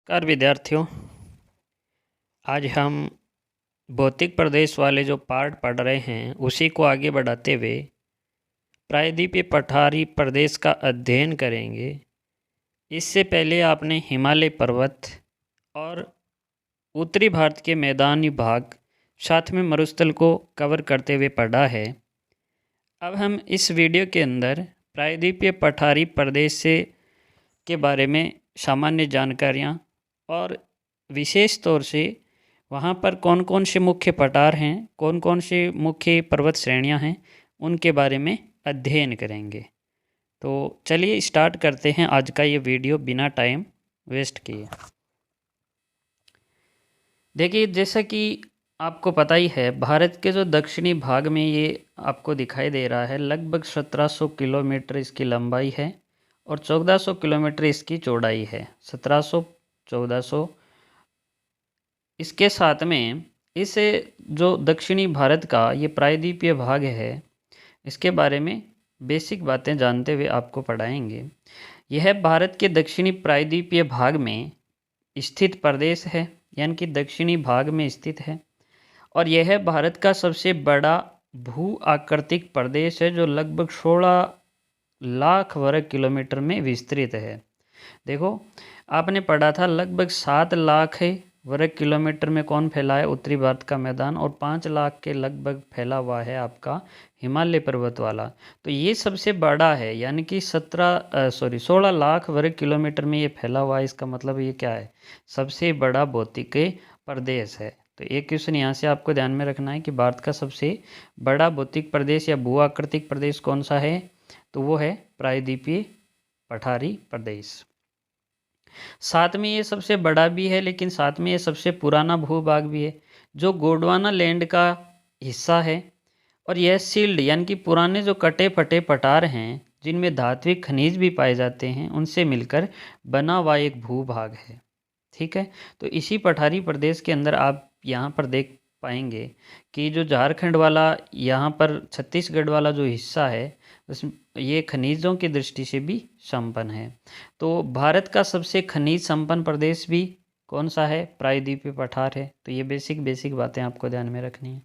नमस्कार विद्यार्थियों। आज हम भौतिक प्रदेश वाले जो पार्ट पढ़ रहे हैं उसी को आगे बढ़ाते हुए प्रायद्वीपीय पठारी प्रदेश का अध्ययन करेंगे। इससे पहले आपने हिमालय पर्वत और उत्तरी भारत के मैदानी भाग साथ में मरुस्थल को कवर करते हुए पढ़ा है। अब हम इस वीडियो के अंदर प्रायद्वीपीय पठारी प्रदेश के बारे में सामान्य जानकारियाँ और विशेष तौर से वहाँ पर कौन कौन से मुख्य पठार हैं, कौन कौन से मुख्य पर्वत श्रेणियाँ हैं, उनके बारे में अध्ययन करेंगे। तो चलिए स्टार्ट करते हैं आज का ये वीडियो बिना टाइम वेस्ट किए। देखिए, जैसा कि आपको पता ही है, भारत के जो दक्षिणी भाग में ये आपको दिखाई दे रहा है, लगभग 1700 किलोमीटर इसकी लंबाई है और 1400 किलोमीटर इसकी चौड़ाई है। 1700 1400। इसके साथ में इस जो दक्षिणी भारत का ये प्रायद्वीपीय भाग है, इसके बारे में बेसिक बातें जानते हुए आपको पढ़ाएंगे। यह भारत के दक्षिणी प्रायद्वीपीय भाग में स्थित प्रदेश है, यानी कि दक्षिणी भाग में स्थित है, और यह भारत का सबसे बड़ा भू आकृतिक प्रदेश है जो लगभग 16 लाख वर्ग किलोमीटर में विस्तृत है। देखो, आपने पढ़ा था लगभग 7 लाख वर्ग किलोमीटर में कौन फैला है? उत्तरी भारत का मैदान, और 5 लाख के लगभग फैला हुआ है आपका हिमालय पर्वत वाला। तो ये सबसे बड़ा है, यानी कि 16 लाख वर्ग किलोमीटर में ये फैला हुआ है। इसका मतलब ये क्या है? सबसे बड़ा भौतिक प्रदेश है। तो एक क्वेश्चन यहाँ से आपको ध्यान में रखना है कि भारत का सबसे बड़ा भौतिक प्रदेश या भू आकृतिक प्रदेश कौन सा है? तो वो है प्रायद्वीपीय पठारी प्रदेश। साथ में ये सबसे बड़ा भी है, लेकिन साथ में ये सबसे पुराना भूभाग भी है, जो गोंडवाना लैंड का हिस्सा है। और यह सील्ड यानी कि पुराने जो कटे फटे पठार हैं, जिनमें धात्विक खनिज भी पाए जाते हैं, उनसे मिलकर बना हुआ एक भूभाग है। ठीक है, तो इसी पठारी प्रदेश के अंदर आप यहाँ पर देख पाएंगे कि जो झारखंड वाला, यहाँ पर छत्तीसगढ़ वाला जो हिस्सा है, उस ये खनिजों की दृष्टि से भी संपन्न है। तो भारत का सबसे खनिज संपन्न प्रदेश भी कौन सा है? प्रायद्वीपीय पठार है। तो ये बेसिक बातें आपको ध्यान में रखनी है।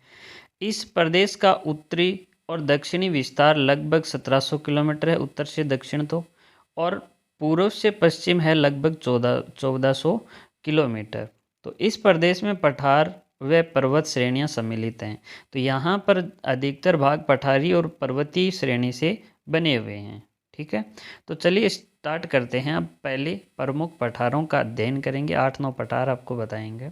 इस प्रदेश का उत्तरी और दक्षिणी विस्तार लगभग 1700 किलोमीटर है, उत्तर से दक्षिण तो, और पूर्व से पश्चिम है लगभग 1400 किलोमीटर। तो इस प्रदेश में पठार व पर्वत श्रेणियां सम्मिलित हैं। तो यहाँ पर अधिकतर भाग पठारी और पर्वतीय श्रेणी से बने हुए हैं। ठीक है, तो चलिए स्टार्ट करते हैं। अब पहले प्रमुख पठारों का अध्ययन करेंगे। 8-9 पठार आपको बताएंगे।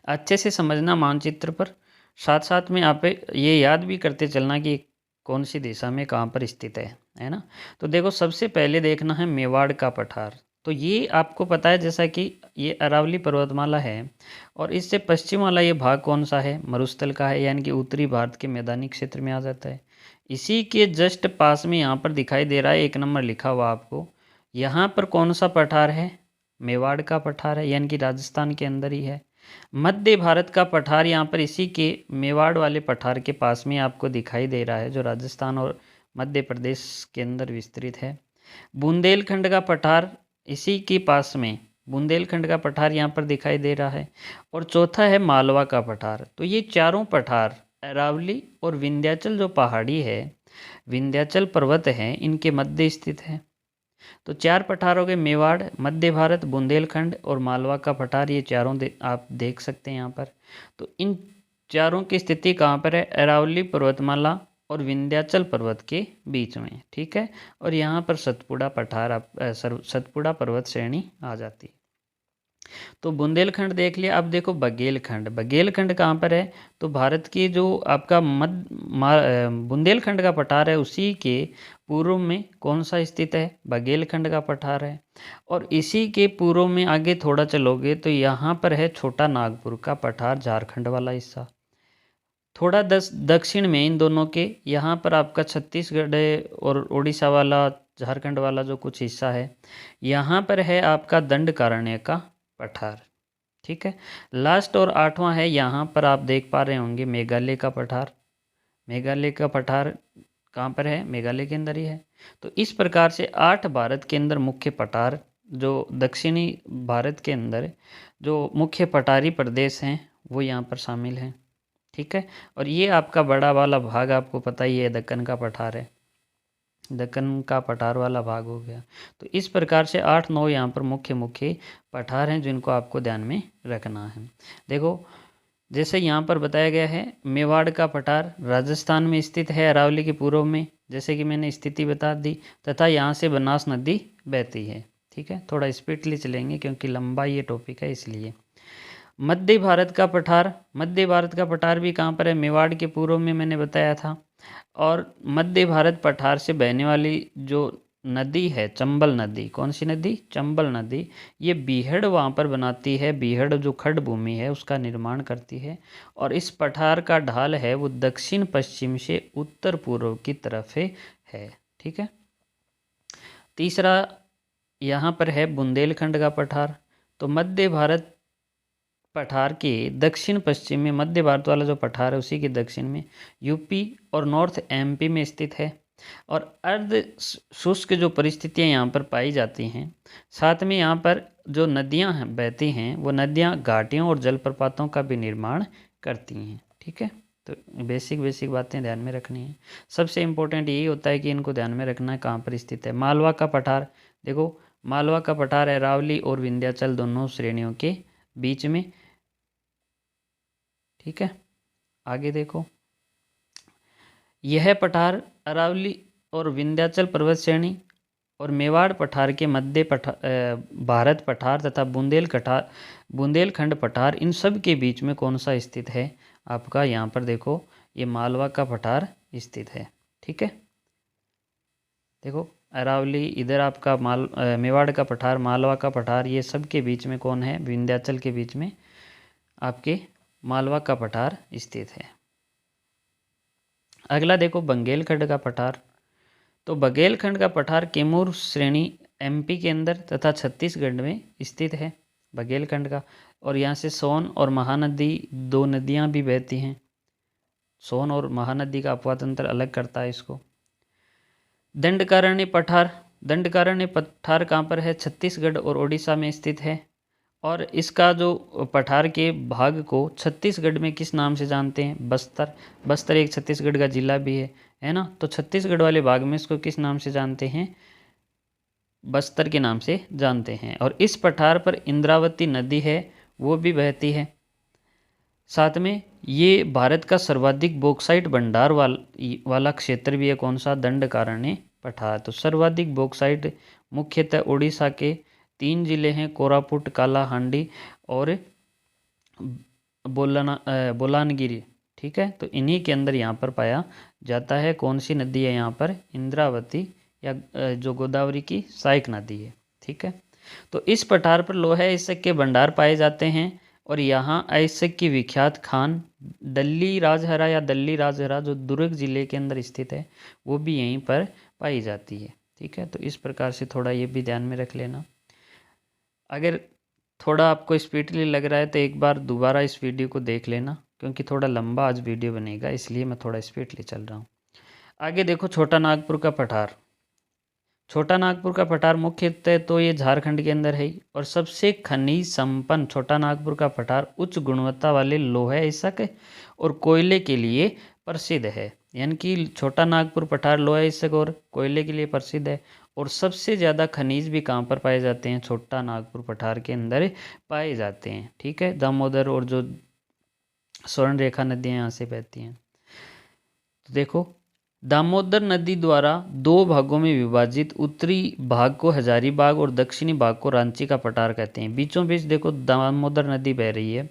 अच्छे से समझना मानचित्र पर, साथ साथ में आप ये याद भी करते चलना कि कौन सी दिशा में कहाँ पर स्थित है ना। तो देखो, सबसे पहले देखना है मेवाड़ का पठार। तो ये आपको पता है, जैसा कि ये अरावली पर्वतमाला है, और इससे पश्चिम वाला ये भाग कौन सा है? मरुस्थल का है, यानी कि उत्तरी भारत के मैदानी क्षेत्र में आ जाता है। इसी के जस्ट पास में यहाँ पर दिखाई दे रहा है 1 नंबर लिखा हुआ आपको। यहाँ पर कौन सा पठार है? मेवाड़ का पठार है, यानी कि राजस्थान के अंदर ही है। मध्य भारत का पठार यहाँ पर इसी के मेवाड़ वाले पठार के पास में आपको दिखाई दे रहा है, जो राजस्थान और मध्य प्रदेश के अंदर विस्तृत है। बुंदेलखंड का पठार इसी के पास में, बुंदेलखंड का पठार यहाँ पर दिखाई दे रहा है। और चौथा है मालवा का पठार। तो ये चारों पठार अरावली और विंध्याचल जो पहाड़ी है, विंध्याचल पर्वत है, इनके मध्य स्थित है। तो 4 पठारों के मेवाड़, मध्य भारत, बुंदेलखंड और मालवा का पठार, ये चारों आप देख सकते हैं यहाँ पर। तो इन चारों की स्थिति कहाँ पर है? अरावली पर्वतमाला और विंध्याचल पर्वत के बीच में। ठीक है, और यहाँ पर सतपुड़ा पठार, सतपुड़ा पर्वत श्रेणी आ जाती है। तो बुंदेलखंड देख लिया। अब देखो बघेलखंड। बघेलखंड कहाँ पर है? तो भारत की जो आपका बुंदेलखंड का पठार है, उसी के पूर्व में कौन सा स्थित है? बघेलखंड का पठार है। और इसी के पूर्व में आगे थोड़ा चलोगे तो यहाँ पर है छोटा नागपुर का पठार, झारखंड वाला हिस्सा। थोड़ा दक्षिण में इन दोनों के यहाँ पर आपका छत्तीसगढ़ और उड़ीसा वाला, झारखंड वाला जो कुछ हिस्सा है, यहाँ पर है आपका दंडकारण्य का पठार। ठीक है, लास्ट और 8वां है, यहाँ पर आप देख पा रहे होंगे मेघालय का पठार। मेघालय का पठार कहाँ पर है? मेघालय के अंदर ही है। तो इस प्रकार से 8 भारत के अंदर मुख्य पठार जो दक्षिणी भारत के अंदर जो मुख्य पठारी प्रदेश हैं वो यहाँ पर शामिल हैं। ठीक है, और ये आपका बड़ा वाला भाग आपको पता ही है दक्कन का पठार है, दक्कन का पठार वाला भाग हो गया। तो इस प्रकार से 8-9 यहाँ पर मुख्य मुख्य पठार हैं जिनको आपको ध्यान में रखना है। देखो जैसे यहाँ पर बताया गया है, मेवाड़ का पठार राजस्थान में स्थित है, अरावली के पूर्व में, जैसे कि मैंने स्थिति बता दी, तथा यहाँ से बनास नदी बहती है। ठीक है, थोड़ा स्पीडली चलेंगे क्योंकि लंबा ये टॉपिक है इसलिए। मध्य भारत का पठार, मध्य भारत का पठार भी कहाँ पर है, मेवाड़ के पूर्व में मैंने बताया था। और मध्य भारत पठार से बहने वाली जो नदी है चंबल नदी, कौन सी नदी, चंबल नदी, ये बीहड़ वहाँ पर बनाती है, बीहड़ जो खड़ भूमि है उसका निर्माण करती है। और इस पठार का ढाल है वो दक्षिण पश्चिम से उत्तर पूर्व की तरफ है। ठीक है, तीसरा यहाँ पर है बुंदेलखंड का पठार। तो मध्य भारत पठार के दक्षिण पश्चिम में, मध्य भारत वाला जो पठार है उसी के दक्षिण में यूपी और नॉर्थ एमपी में स्थित है। और अर्ध शुष्क जो परिस्थितियां यहाँ पर पाई जाती हैं, साथ में यहाँ पर जो नदियाँ बहती हैं वो नदियाँ घाटियों और जलप्रपातों का भी निर्माण करती हैं। ठीक है, तो बेसिक बातें ध्यान में रखनी है। सबसे इम्पोर्टेंट यही होता है कि इनको ध्यान में रखना है कहाँ पर स्थित है। मालवा का पठार, देखो मालवा का पठार अरावली और विंध्याचल दोनों श्रेणियों के बीच में। ठीक है, आगे देखो, यह पठार अरावली और विंध्याचल पर्वत श्रेणी और मेवाड़ पठार के मध्य भारत पठार तथा बुंदेलखंड पठार, इन सब के बीच में कौन सा स्थित है, आपका यहाँ पर देखो ये मालवा का पठार स्थित है। ठीक है, देखो अरावली इधर आपका मेवाड़ का पठार, मालवा का पठार, ये सब के बीच में कौन है, विंध्याचल के बीच में आपके मालवा का पठार स्थित है। अगला देखो बघेलखंड का पठार। तो बघेलखंड का पठार कैमूर श्रेणी एमपी के अंदर तथा छत्तीसगढ़ में स्थित है बघेलखंड का। और यहाँ से सोन और महानदी, दो नदियाँ भी बहती हैं। सोन और महानदी का अपवाद तंत्र अलग करता है इसको। दंडकारण्य पठार, दंडकारण्य पठार कहाँ पर है, छत्तीसगढ़ और उड़ीसा में स्थित है। और इसका जो पठार के भाग को छत्तीसगढ़ में किस नाम से जानते हैं, बस्तर। बस्तर एक छत्तीसगढ़ का जिला भी है ना। तो छत्तीसगढ़ वाले भाग में इसको किस नाम से जानते हैं, बस्तर के नाम से जानते हैं। और इस पठार पर इंद्रावती नदी है वो भी बहती है। साथ में ये भारत का सर्वाधिक बॉक्साइट भंडार वाला क्षेत्र भी है, कौन सा, दंडकारण्य पठार। तो सर्वाधिक बॉक्साइट मुख्यतः उड़ीसा के 3 जिले हैं, कोरापुट, कालाहांडी और बोलानगिरी। ठीक है, तो इन्हीं के अंदर यहाँ पर पाया जाता है। कौन सी नदी है यहाँ पर, इंद्रावती, या जो गोदावरी की सहायक नदी है। ठीक है, तो इस पठार पर लोहा अयस्क के भंडार पाए जाते हैं। और यहाँ अयस्क की विख्यात खान दल्ली राजहरा या दल्ली राजहरा जो दुर्ग जिले के अंदर स्थित है वो भी यहीं पर पाई जाती है। ठीक है, तो इस प्रकार से थोड़ा ये भी ध्यान में रख लेना। अगर थोड़ा आपको स्पीडली लग रहा है तो एक बार दोबारा इस वीडियो को देख लेना, क्योंकि थोड़ा लंबा आज वीडियो बनेगा इसलिए मैं थोड़ा स्पीडली चल रहा हूँ। आगे देखो छोटा नागपुर का पठार। छोटा नागपुर का पठार मुख्यतः तो ये झारखंड के अंदर है और सबसे खनिज संपन्न छोटा नागपुर का पठार उच्च गुणवत्ता वाले लोहे अयस्क और कोयले के लिए प्रसिद्ध है। यानी कि छोटा नागपुर पठार लोहे अयस्क और कोयले के लिए प्रसिद्ध है। और सबसे ज़्यादा खनिज भी कहाँ पर पाए जाते हैं, छोटा नागपुर पठार के अंदर पाए जाते हैं। ठीक है, दामोदर और जो स्वर्ण रेखा नदियाँ यहाँ से बहती हैं। तो देखो दामोदर नदी द्वारा 2 भागों में विभाजित उत्तरी भाग को हजारीबाग और दक्षिणी भाग को रांची का पठार कहते हैं। बीचों बीच देखो दामोदर नदी बह रही है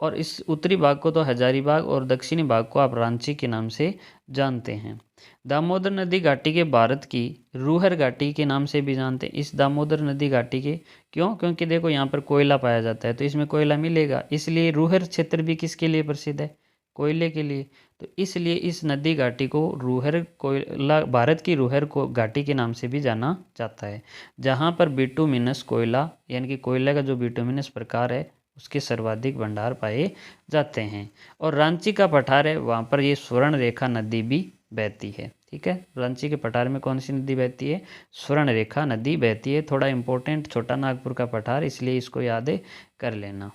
और इस उत्तरी भाग को तो हजारीबाग और दक्षिणी भाग को आप रांची के नाम से जानते हैं। दामोदर नदी घाटी के भारत की रूहर घाटी के नाम से भी जानते हैं। इस दामोदर नदी घाटी के क्यों, क्योंकि देखो यहाँ पर कोयला पाया जाता है तो इसमें कोयला मिलेगा, इसलिए रूहर क्षेत्र भी किसके लिए प्रसिद्ध है, कोयले के लिए। तो इसलिए इस नदी घाटी को रूहर कोयला, भारत की रूहर को घाटी के नाम से भी जाना जाता है, जहाँ पर बिटुमिनस कोयला यानी कि कोयले का जो बिटुमिनस प्रकार है उसके सर्वाधिक भंडार पाए जाते हैं। और रांची का पठार है, वहाँ पर ये स्वर्ण रेखा नदी भी बहती है। ठीक है। रांची के पठार में कौन सी नदी बहती है? स्वर्णरेखा नदी बहती है। थोड़ा इंपॉर्टेंट छोटा नागपुर का पठार, इसलिए इसको याद कर लेना।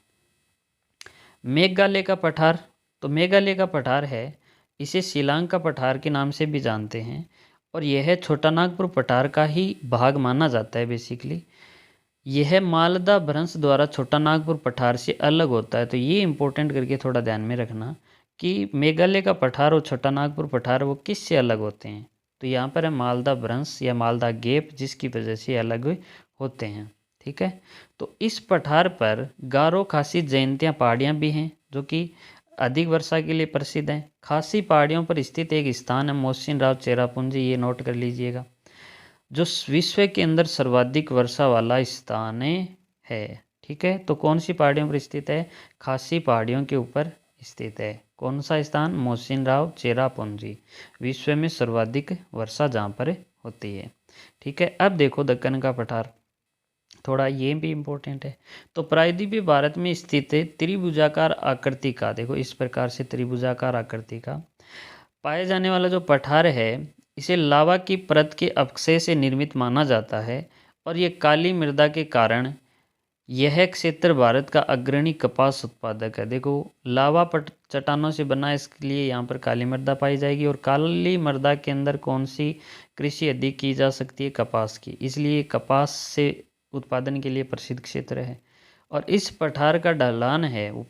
मेघालय का पठार, तो मेघालय का पठार है, इसे शिलांग का पठार के नाम से भी जानते हैं और यह छोटा नागपुर पठार का ही भाग माना जाता है बेसिकली। यह मालदा भ्रंश द्वारा छोटा नागपुर पठार से अलग होता है। तो ये इंपॉर्टेंट करके थोड़ा ध्यान में रखना कि मेघालय का पठार और छोटा नागपुर पठार वो किससे अलग होते हैं। तो यहाँ पर है मालदा भ्रंश या मालदा गैप, जिसकी वजह से अलग होते हैं। ठीक है। तो इस पठार पर गारो खासी जयंतिया पहाड़ियाँ भी हैं जो कि अधिक वर्षा के लिए प्रसिद्ध हैं। खासी पहाड़ियों पर स्थित एक स्थान है मोहसिन राव चेरापूंजी, ये नोट कर लीजिएगा, जो विश्व के अंदर सर्वाधिक वर्षा वाला स्थान है। ठीक है। तो कौन सी पहाड़ियों पर स्थित है? खासी पहाड़ियों के ऊपर स्थित है। कौन सा स्थान? मोहसिन राव चेरापूंजी, विश्व में सर्वाधिक वर्षा जहाँ पर होती है। ठीक है। अब देखो दक्कन का पठार, थोड़ा ये भी इम्पोर्टेंट है। तो प्रायद्वीपीय भारत में स्थित है त्रिभुजाकार आकृति का, देखो इस प्रकार से त्रिभुजाकार आकृति का पाए जाने वाला जो पठार है, इसे लावा की परत के अवक्षय से निर्मित माना जाता है और ये काली मृदा के कारण यह क्षेत्र भारत का अग्रणी कपास उत्पादक है। देखो लावा चट्टानों से बना, इसके लिए यहाँ पर काली मृदा पाई जाएगी और काली मृदा के अंदर कौन सी कृषि अधिक की जा सकती है? कपास की, इसलिए कपास से उत्पादन के लिए प्रसिद्ध क्षेत्र है। और इस पठार का ढलान है वो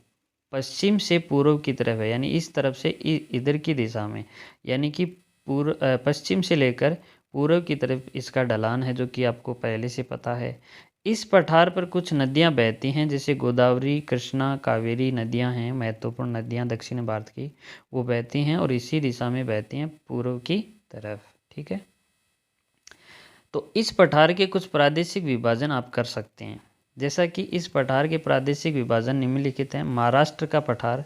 पश्चिम से पूर्व की तरफ है, यानी इस तरफ से इधर की दिशा में, यानी कि पश्चिम से लेकर पूर्व की तरफ इसका ढलान है, जो कि आपको पहले से पता है। इस पठार पर कुछ नदियां बहती हैं, जैसे गोदावरी, कृष्णा, कावेरी नदियां हैं, महत्वपूर्ण नदियां दक्षिण भारत की, वो बहती हैं और इसी दिशा में बहती हैं पूर्व की तरफ। ठीक है। तो इस पठार के कुछ प्रादेशिक विभाजन आप कर सकते हैं, जैसा कि इस पठार के प्रादेशिक विभाजन निम्नलिखित हैं। महाराष्ट्र का पठार,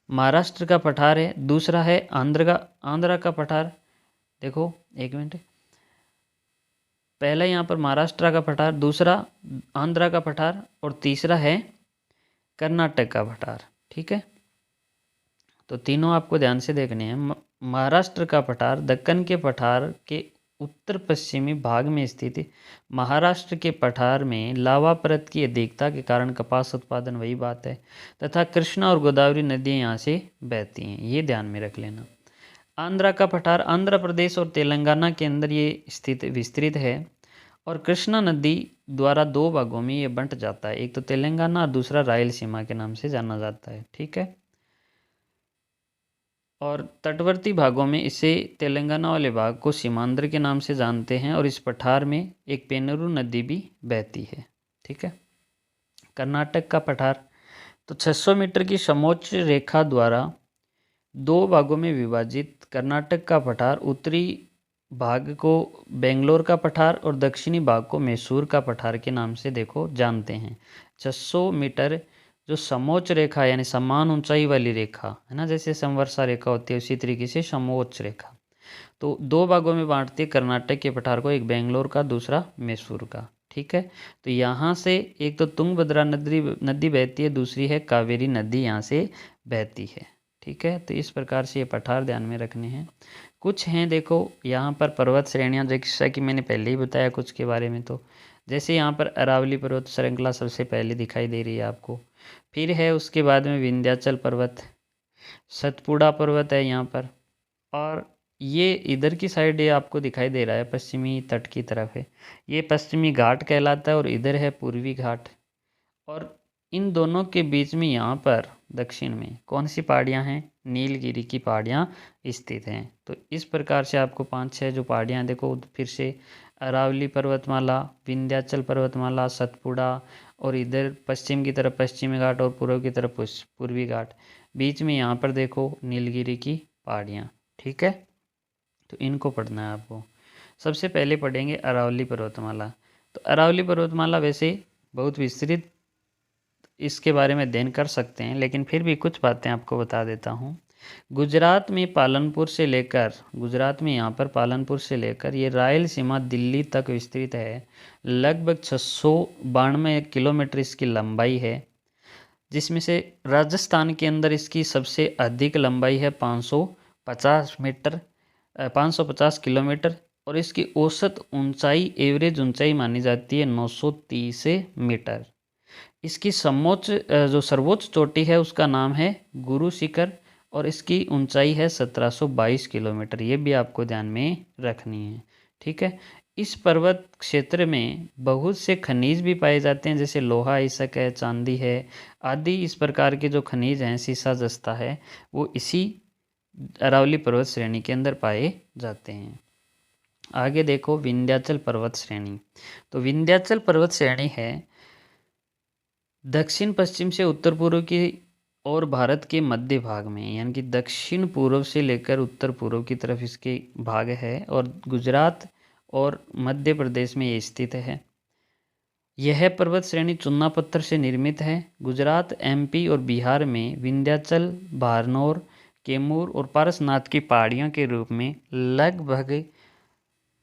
महाराष्ट्र का पठार है। दूसरा है आंध्र का पठार। देखो एक मिनट, पहला यहाँ पर महाराष्ट्र का पठार, दूसरा आंध्र का पठार और तीसरा है कर्नाटक का पठार। ठीक है। तो तीनों आपको ध्यान से देखने हैं। महाराष्ट्र का पठार दक्कन के पठार के उत्तर पश्चिमी भाग में स्थित है। महाराष्ट्र के पठार में लावा परत की अधिकता के कारण कपास उत्पादन, वही बात है, तथा कृष्णा और गोदावरी नदियाँ यहाँ से बहती हैं, ये ध्यान में रख लेना। आंध्र का पठार आंध्र प्रदेश और तेलंगाना के अंदर ये स्थित विस्तृत है और कृष्णा नदी द्वारा दो भागों में ये बंट जाता है, एक तो तेलंगाना और दूसरा रायलसीमा के नाम से जाना जाता है। ठीक है। और तटवर्ती भागों में इसे तेलंगाना वाले भाग को सीमांध्र के नाम से जानते हैं और इस पठार में एक पेनरू नदी भी बहती है। ठीक है। कर्नाटक का पठार, तो 600 मीटर की समोच्च रेखा द्वारा दो भागों में विभाजित कर्नाटक का पठार उत्तरी भाग को बेंगलोर का पठार और दक्षिणी भाग को मैसूर का पठार के नाम से देखो जानते हैं। 600 मीटर जो समोच्च रेखा यानी समान ऊंचाई वाली रेखा है ना, जैसे समवर्षा रेखा होती है उसी तरीके से समोच्च रेखा, तो दो भागों में बांटती है कर्नाटक के पठार को, एक बेंगलोर का दूसरा मैसूर का। ठीक है। तो यहाँ से एक तो तुंगभद्रा नदी बहती है, दूसरी है कावेरी नदी यहाँ से बहती है। ठीक है। तो इस प्रकार से ये पठार ध्यान में रखने हैं। कुछ हैं देखो यहाँ पर पर्वत श्रेणियाँ, जैसा कि मैंने पहले ही बताया कुछ के बारे में, तो जैसे यहाँ पर अरावली पर्वत श्रृंखला सबसे पहले दिखाई दे रही है आपको, फिर है उसके बाद में विंध्याचल पर्वत, सतपुड़ा पर्वत है यहाँ पर, और ये इधर की साइड ये आपको दिखाई दे रहा है पश्चिमी तट की तरफ है, ये पश्चिमी घाट कहलाता है और इधर है पूर्वी घाट। और इन दोनों के बीच में यहाँ पर दक्षिण में कौन सी पहाड़ियाँ हैं? नीलगिरी की पहाड़ियाँ स्थित हैं। तो इस प्रकार से आपको 5-6 जो पहाड़ियाँ देखो फिर से, अरावली पर्वतमाला, विंध्याचल पर्वतमाला, सतपुड़ा, और इधर पश्चिम की तरफ पश्चिमी घाट और पूर्व की तरफ पूर्वी घाट, बीच में यहाँ पर देखो नीलगिरी की पहाड़ियाँ। ठीक है। तो इनको पढ़ना है आपको। सबसे पहले पढ़ेंगे अरावली पर्वतमाला। तो अरावली पर्वतमाला वैसे बहुत विस्तृत इसके बारे में अध्ययन कर सकते हैं, लेकिन फिर भी कुछ बातें आपको बता देता हूँ। गुजरात में यहाँ पर पालनपुर से लेकर ये रायलसीमा दिल्ली तक विस्तृत है। लगभग 692 किलोमीटर इसकी लंबाई है, जिसमें से राजस्थान के अंदर इसकी सबसे अधिक लंबाई है 550 मीटर, 550 किलोमीटर और इसकी औसत ऊंचाई एवरेज ऊंचाई मानी जाती है 930 मीटर। इसकी जो सर्वोच्च चोटी है उसका नाम है गुरु शिखर और इसकी ऊंचाई है 1722 किलोमीटर। ये भी आपको ध्यान में रखनी है, ठीक है। इस पर्वत क्षेत्र में बहुत से खनिज भी पाए जाते हैं, जैसे लोहा इसक है, चांदी है आदि। इस प्रकार के जो खनिज हैं, सीसा जस्ता है, वो इसी अरावली पर्वत श्रेणी के अंदर पाए जाते हैं। आगे देखो विंध्याचल पर्वत श्रेणी। तो विंध्याचल पर्वत श्रेणी है दक्षिण पश्चिम से उत्तर पूर्व की और भारत के मध्य भाग में, यानी कि दक्षिण पूर्व से लेकर उत्तर पूर्व की तरफ इसके भाग है और गुजरात और मध्य प्रदेश में ये स्थित है। यह पर्वत श्रेणी चुन्ना पत्थर से निर्मित है। गुजरात, एमपी और बिहार में विंध्याचल, बारनौर, कैमूर और पारसनाथ की पहाड़ियों के रूप में लगभग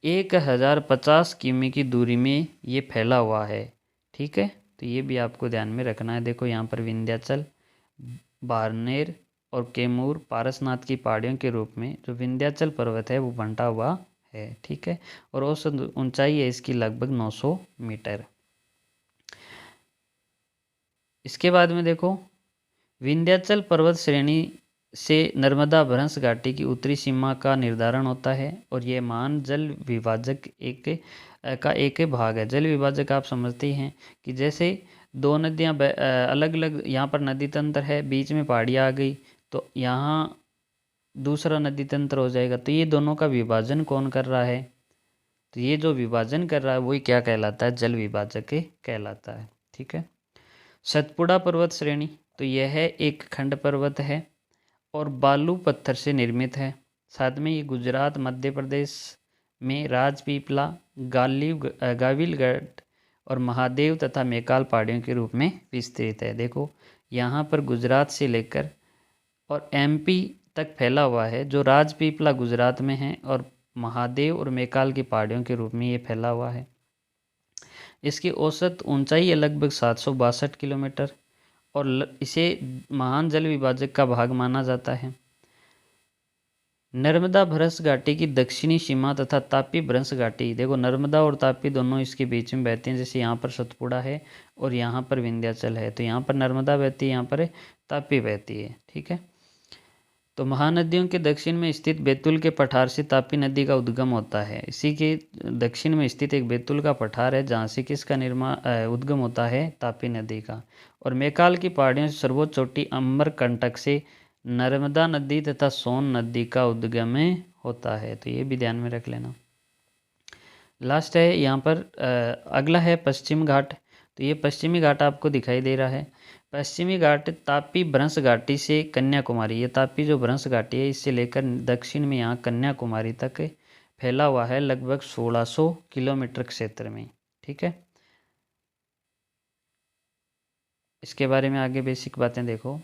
1050 किमी की दूरी में ये फैला हुआ है, ठीक है। तो ये भी आपको ध्यान में रखना है। देखो यहाँ पर विंध्याचल, बारनेर और कैमूर पारसनाथ की पहाड़ियों के रूप में जो विंध्याचल पर्वत है वो बंटा हुआ है, ठीक है। और औसत ऊंचाई है इसकी लगभग 900 मीटर। इसके बाद में देखो विंध्याचल पर्वत श्रेणी से नर्मदा भ्रंश घाटी की उत्तरी सीमा का निर्धारण होता है और ये महान जल विभाजक एक भाग है। जल विभाजक आप समझते हैं कि जैसे दो नदियां अलग अलग, यहाँ पर नदी तंत्र है, बीच में पहाड़ियाँ आ गई तो यहाँ दूसरा नदी तंत्र हो जाएगा। तो ये दोनों का विभाजन कौन कर रहा है? तो ये जो विभाजन कर रहा है वही क्या कहलाता है? जल विभाजक कहलाता है, ठीक है। सतपुड़ा पर्वत श्रेणी, तो यह एक खंड पर्वत है और बालू पत्थर से निर्मित है। साथ में ये गुजरात, मध्य प्रदेश में राजपीपला, गाविलगढ़ और महादेव तथा मैकाल पहाड़ियों के रूप में विस्तृत है। देखो यहाँ पर गुजरात से लेकर और एमपी तक फैला हुआ है, जो राजपीपला गुजरात में है और महादेव और मैकाल की पहाड़ियों के रूप में ये फैला हुआ है। इसकी औसत ऊंचाई है लगभग 762 किलोमीटर और इसे महान जल विभाजक का भाग माना जाता है। नर्मदा भ्रंश घाटी की दक्षिणी सीमा तथा तापी भ्रंश घाटी, देखो नर्मदा और तापी दोनों इसके बीच में बहती हैं। जैसे यहाँ पर सतपुड़ा है और यहाँ पर विंध्याचल है, तो यहाँ पर नर्मदा बहती है, यहाँ पर तापी बहती है, ठीक है। तो महानदियों के दक्षिण में स्थित बैतूल के पठार से तापी नदी का उद्गम होता है। इसी के दक्षिण में स्थित एक बैतूल का पठार है जहाँ से किसका उद्गम होता है? तापी नदी का। और मैकाल की पहाड़ियों से सर्वोच्च चोटी अमरकंटक से नर्मदा नदी तथा सोन नदी का उद्गम होता है। तो ये भी ध्यान में रख लेना। लास्ट है यहाँ पर अगला है पश्चिम घाट। तो ये पश्चिमी घाट आपको दिखाई दे रहा है। पश्चिमी घाट तापी भ्रंश घाटी से कन्याकुमारी, ये तापी जो भ्रंश घाटी है इससे लेकर दक्षिण में यहाँ कन्याकुमारी तक फैला हुआ है लगभग 1600 किलोमीटर क्षेत्र में, ठीक है। इसके बारे में आगे बेसिक बातें देखो।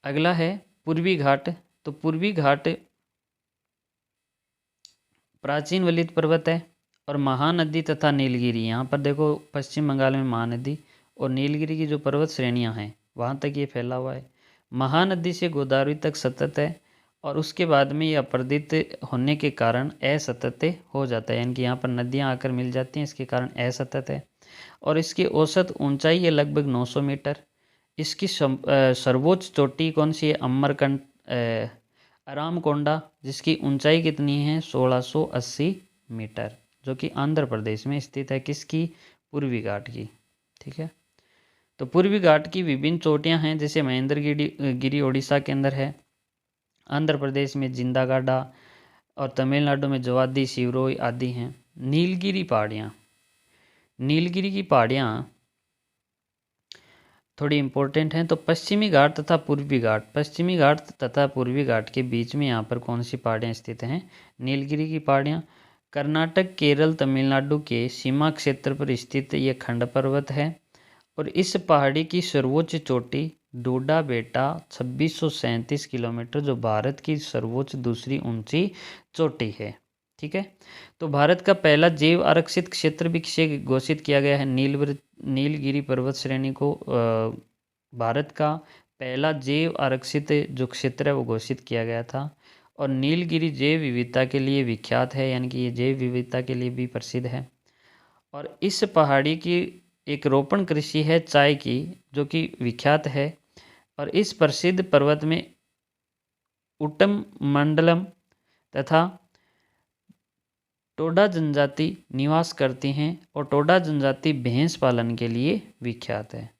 अगला है पूर्वी घाट। तो पूर्वी घाट प्राचीन वलित पर्वत है और महानदी तथा नीलगिरी, यहाँ पर देखो पश्चिम बंगाल में महानदी और नीलगिरी की जो पर्वत श्रेणियाँ हैं वहाँ तक ये फैला हुआ है। महानदी से गोदावरी तक सतत है और उसके बाद में ये अपरदित होने के कारण असतत हो जाता है, यानी कि यहाँ पर नदियाँ आकर मिल जाती हैं, इसके कारण असतत है। और इसकी औसत ऊंचाई है लगभग 900 मीटर। इसकी सर्वोच्च चोटी कौन सी है? अमरकंट अरामकोंडा, जिसकी ऊंचाई कितनी है? 1680 मीटर, जो कि आंध्र प्रदेश में स्थित है। किसकी? पूर्वी घाट की, ठीक है। तो पूर्वी घाट की विभिन्न चोटियां हैं, जैसे महेंद्रगिरी उड़ीसा के अंदर है, आंध्र प्रदेश में जिंदागाडा और तमिलनाडु में जवादी, शिवरोई आदि हैं। नीलगिरी पहाड़ियाँ, नीलगिरी की पहाड़ियाँ थोड़ी इम्पोर्टेंट हैं। तो पश्चिमी घाट तथा पूर्वी घाट, पश्चिमी घाट तथा पूर्वी घाट के बीच में यहाँ पर कौन सी पहाड़ियाँ स्थित हैं? नीलगिरी की पहाड़ियाँ। कर्नाटक, केरल, तमिलनाडु के सीमा क्षेत्र पर स्थित ये खंड पर्वत है और इस पहाड़ी की सर्वोच्च चोटी डोडा बेटा 2637 किलोमीटर, जो भारत की सर्वोच्च दूसरी ऊंची चोटी है, ठीक है। तो भारत का पहला जैव आरक्षित क्षेत्र भी किसे घोषित किया गया है? नीलगिरी पर्वत श्रेणी को भारत का पहला जैव आरक्षित जो क्षेत्र है वो घोषित किया गया था। और नीलगिरी जैव विविधता के लिए विख्यात है, यानी कि ये जैव विविधता के लिए भी प्रसिद्ध है। और इस पहाड़ी की एक रोपण कृषि है चाय की, जो कि विख्यात है। और इस प्रसिद्ध पर्वत में उट्टम मंडलम तथा टोडा जनजाति निवास करती हैं और टोडा जनजाति भैंस पालन के लिए विख्यात है।